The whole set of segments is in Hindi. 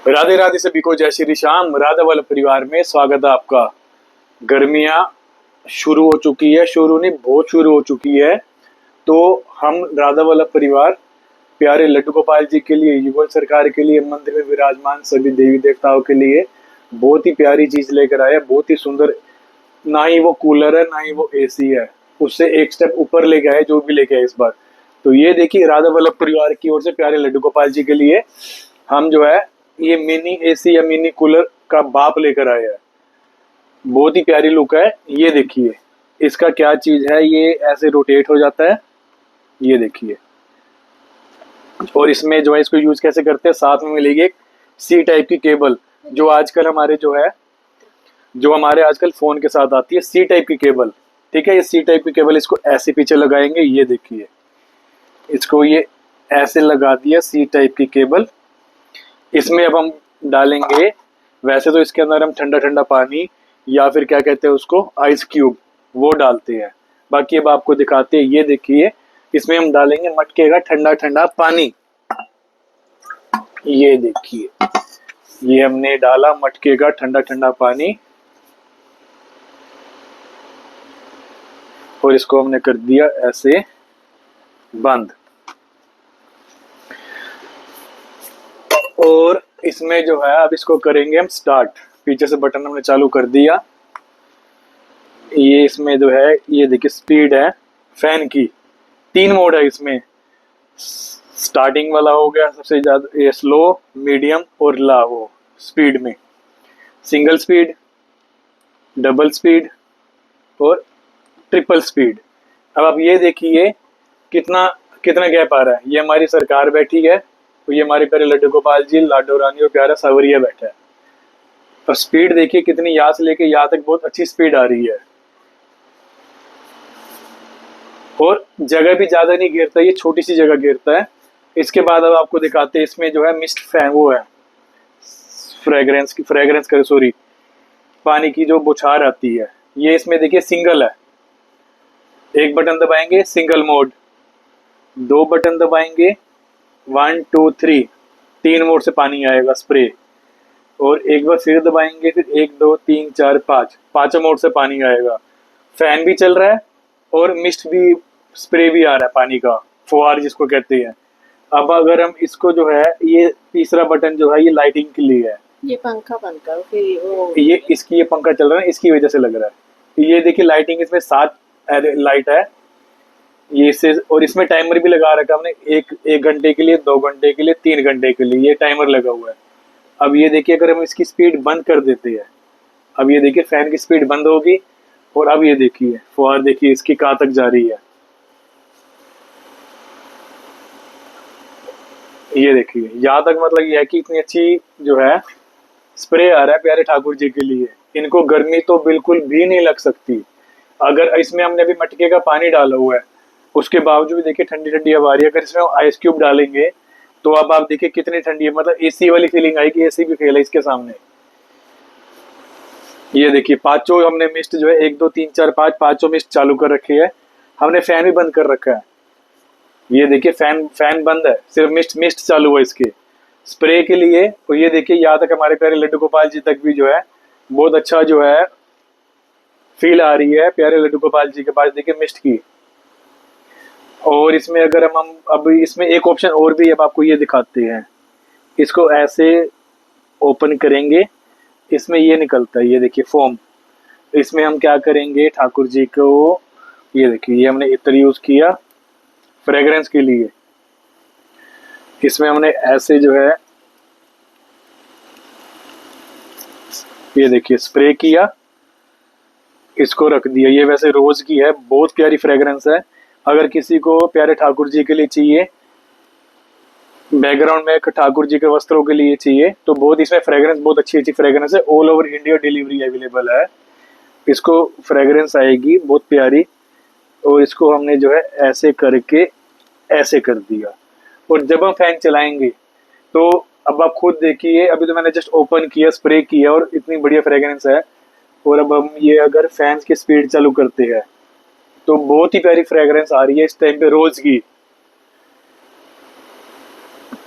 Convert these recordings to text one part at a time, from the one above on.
राधे राधे सभी को, जय श्री श्याम। राधा वाला परिवार में स्वागत है आपका। गर्मियां शुरू हो चुकी है, शुरू नहीं बहुत शुरू हो चुकी है। तो हम राधा वाला परिवार प्यारे लड्डू गोपाल जी के लिए, युगल सरकार के लिए, मंदिर में विराजमान सभी देवी देवताओं के लिए बहुत ही प्यारी चीज लेकर आए हैं। बहुत ही सुंदर। ना ही वो कूलर है, ना ही वो एसी है, उससे एक स्टेप ऊपर लेके आए जो भी लेके आए इस बार। तो ये देखिए, राधा वल्लभ परिवार की ओर से प्यारे लड्डू गोपाल जी के लिए हम जो है ये मिनी एसी या मिनी कूलर का बाप लेकर आए हैं। बहुत ही प्यारी लुक है। ये देखिए इसका क्या चीज है, ये ऐसे रोटेट हो जाता है, ये देखिए। और इसमें जो है इसको यूज कैसे करते हैं, साथ में मिलेगी एक सी टाइप की केबल, जो आजकल हमारे जो है जो हमारे आजकल फोन के साथ आती है, सी टाइप की केबल। ठीक है, ये सी टाइप की केबल, इसको ऐसे पीछे लगाएंगे, ये देखिए इसको ये ऐसे लगा दिया सी टाइप की केबल। इसमें अब हम डालेंगे, वैसे तो इसके अंदर हम ठंडा ठंडा पानी या फिर क्या कहते हैं उसको, आइस क्यूब, वो डालते हैं। बाकी अब आपको दिखाते हैं, ये देखिए इसमें हम डालेंगे मटके का ठंडा ठंडा पानी। ये देखिए, ये हमने डाला मटके का ठंडा ठंडा पानी और इसको हमने कर दिया ऐसे बंद। और इसमें जो है अब इसको करेंगे हम स्टार्ट। पीछे से बटन हमने चालू कर दिया। ये इसमें जो है, ये देखिए स्पीड है फैन की, 3 मोड है इसमें। स्टार्टिंग वाला हो गया सबसे ज्यादा, ये स्लो, मीडियम और ला, वो स्पीड में सिंगल स्पीड, डबल स्पीड और ट्रिपल स्पीड। अब आप ये देखिए कितना कितना गैप आ रहा है। ये हमारी सरकार बैठी है, तो ये हमारे प्यारे लड्डू गोपाल जी, लाडो रानी और प्यारा सावरिया बैठा है। और स्पीड देखिए कितनी, यहाँ से लेके यहाँ तक बहुत अच्छी स्पीड आ रही है। और जगह भी ज्यादा नहीं घेरता, ये छोटी सी जगह घेरता है। इसके बाद अब आपको दिखाते हैं, इसमें जो है मिस्ट फैन, वो है फ्रेग्रेंस करे सॉरी, पानी की जो बुछार आती है, ये इसमें देखिए सिंगल है। एक बटन दबाएंगे सिंगल मोड, 2 बटन दबाएंगे 1 2 3, 3 मोड से पानी आएगा स्प्रे। और एक बार फिर दबाएंगे, फिर 1 2 3 4 5, 5 मोड से पानी आएगा। फैन भी चल रहा है और मिस्ट भी, स्प्रे भी आ रहा है पानी का, फुहार जिसको कहते हैं। अब अगर हम इसको जो है, ये तीसरा बटन जो है ये लाइटिंग के लिए है। ये पंखा बंद करो फिर वो, ये इसकी, ये पंखा चल रहा है इसकी वजह से लग रहा है। ये देखिए लाइटिंग, इसमें 7 लाइट है ये इससे। और इसमें टाइमर भी लगा रखा हमने, एक घंटे के लिए, 2 घंटे के लिए, 3 घंटे के लिए, ये टाइमर लगा हुआ है। अब ये देखिए अगर हम इसकी स्पीड बंद कर देते हैं, अब ये देखिए फैन की स्पीड बंद होगी। और अब ये देखिए फुहार देखिए इसकी कहाँ तक जा रही है, ये देखिए यहाँ तक। मतलब ये है कि इतनी अच्छी जो है स्प्रे आ रहा है प्यारे ठाकुर जी के लिए। इनको गर्मी तो बिल्कुल भी नहीं लग सकती। अगर इसमें हमने अभी मटके का पानी डाला हुआ है, उसके बावजूद देखिए ठंडी ठंडी हवा आ रही है। अगर इसमें आइस क्यूब डालेंगे तो अब आप देखिए कितनी ठंडी है, मतलब एसी वाली फीलिंग आएगी। एसी भी फेल है इसके सामने। ये देखिए पांचों हमने मिस्ट जो है 1 2 3 4 5, पांचों मिस्ट चालू कर रखी है। हमने फैन भी बंद कर रखा है। ये देखिए फैन बंद है, सिर्फ मिस्ट मिस्ट चालू है इसके स्प्रे के लिए। और ये देखिए यहाँ तक हमारे प्यारे लड्डू गोपाल जी तक भी जो है बहुत अच्छा जो है फील आ रही है प्यारे लड्डू गोपाल जी के पास, देखिए मिस्ट की। और इसमें अगर हम अब इसमें एक ऑप्शन और भी, अब आपको ये दिखाते हैं। इसको ऐसे ओपन करेंगे, इसमें ये निकलता है, ये देखिए फोम। इसमें हम क्या करेंगे ठाकुर जी को, ये देखिए ये हमने इत्र यूज किया फ्रेग्रेंस के लिए। इसमें हमने ऐसे जो है, ये देखिए स्प्रे किया, इसको रख दिया। ये वैसे रोज की है, बहुत प्यारी फ्रेग्रेंस है। अगर किसी को प्यारे ठाकुर जी के लिए चाहिए, बैकग्राउंड में ठाकुर जी के वस्त्रों के लिए चाहिए, तो बहुत इसमें फ्रेग्रेंस, बहुत अच्छी अच्छी फ्रेग्रेंस है। All over India delivery available है। इसको फ्रेग्रेंस आएगी बहुत प्यारी। और इसको हमने जो है ऐसे करके ऐसे कर दिया। और जब हम फैन चलाएंगे तो अब आप खुद देखिए, अभी तो मैंने जस्ट ओपन किया, स्प्रे किया और इतनी बढ़िया फ्रेग्रेंस है। और अब हम ये अगर फैन की स्पीड चालू करते हैं तो बहुत ही प्यारी फ्रेग्रेंस आ रही है इस टाइम पे रोज की।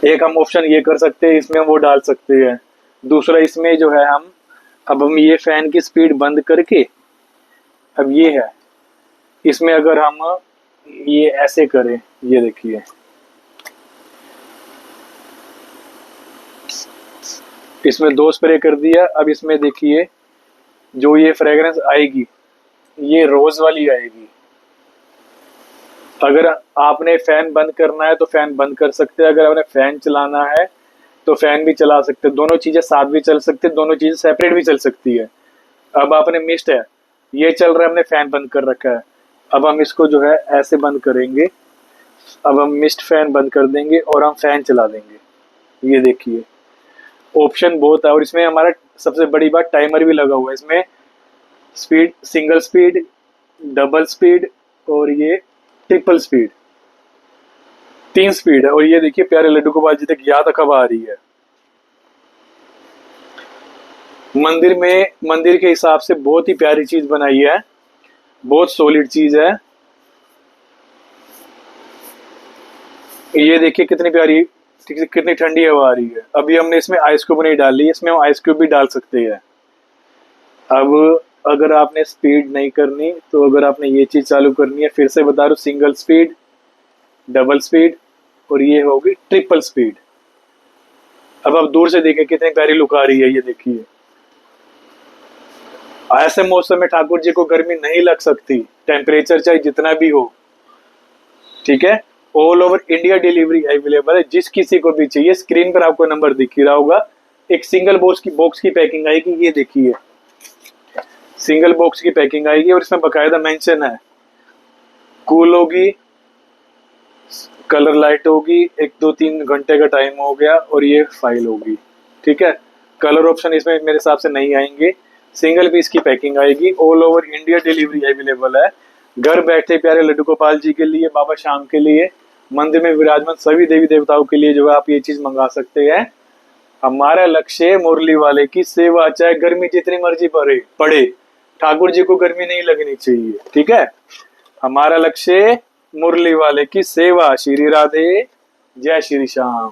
एक हम ऑप्शन ये कर सकते हैं, इसमें हम वो डाल सकते हैं। दूसरा इसमें जो है हम ये फैन की स्पीड बंद करके, अब ये है, इसमें अगर हम ये ऐसे करें, ये देखिए इसमें 2 स्प्रे कर दिया। अब इसमें देखिए जो ये फ्रेग्रेंस आएगी ये रोज वाली आएगी। अगर आपने फैन बंद करना है तो फैन बंद कर सकते हैं, अगर आपने फैन चलाना है तो फैन भी चला सकते हैं। दोनों चीजें साथ भी चल सकती है, दोनों चीजें सेपरेट भी चल सकती है। अब आपने मिस्ट है, ये चल रहा है, हमने फैन बंद कर रखा है। अब हम इसको जो है ऐसे बंद करेंगे, अब हम मिस्ट फैन बंद कर देंगे और हम फैन चला देंगे। ये देखिए ऑप्शन बहुत है, और इसमें हमारा सबसे बड़ी बात टाइमर भी लगा हुआ है। इसमें speed, single speed, double speed और ये ट्रिपल स्पीड, 3 स्पीड है। और ये देखिए प्यारे लड्डू गोपाल जी तक याद कब आ रही है। मंदिर के हिसाब से बहुत ही प्यारी चीज बनाई है, बहुत सॉलिड चीज है। ये देखिए कितनी प्यारी, कितनी ठंडी हवा आ रही है। अभी हमने इसमें आइस क्यूब नहीं डाली, इसमें हम आइस क्यूब भी डाल सकते हैं। अब अगर आपने स्पीड नहीं करनी तो अगर आपने ये चीज चालू करनी है, फिर से बता रहा हूँ, सिंगल स्पीड, डबल स्पीड और ये होगी ट्रिपल स्पीड। अब आप दूर से देखें कितनी प्यारी लुक आ रही है। ये देखिए ऐसे मौसम में ठाकुर जी को गर्मी नहीं लग सकती, टेम्परेचर चाहे जितना भी हो, ठीक है। All over India delivery available है, जिस किसी को भी चाहिए स्क्रीन पर आपको नंबर दिख ही रहा होगा। एक सिंगल बॉक्स की पैकिंग आएगी, ये देखिए सिंगल बॉक्स की पैकिंग आएगी और इसमें बकायदा मेंशन है, कूल होगी, कलर लाइट होगी, 1-2-3 घंटे का टाइम हो गया और ये फाइल होगी, ठीक है। कलर ऑप्शन इसमें मेरे हिसाब से नहीं आएंगे, सिंगल पीस की पैकिंग आएगी। All over India delivery available है। घर बैठे प्यारे लड्डू गोपाल जी के लिए, बाबा श्याम के लिए, मंदिर में विराजमान सभी देवी देवताओं के लिए जो है आप ये चीज मंगा सकते हैं। हमारा लक्ष्य मुरली वाले की सेवा, चाहे गर्मी जितनी मर्जी पड़े, ठाकुर जी को गर्मी नहीं लगनी चाहिए, ठीक है। हमारा लक्ष्य मुरली वाले की सेवा। श्री राधे, जय श्री श्याम।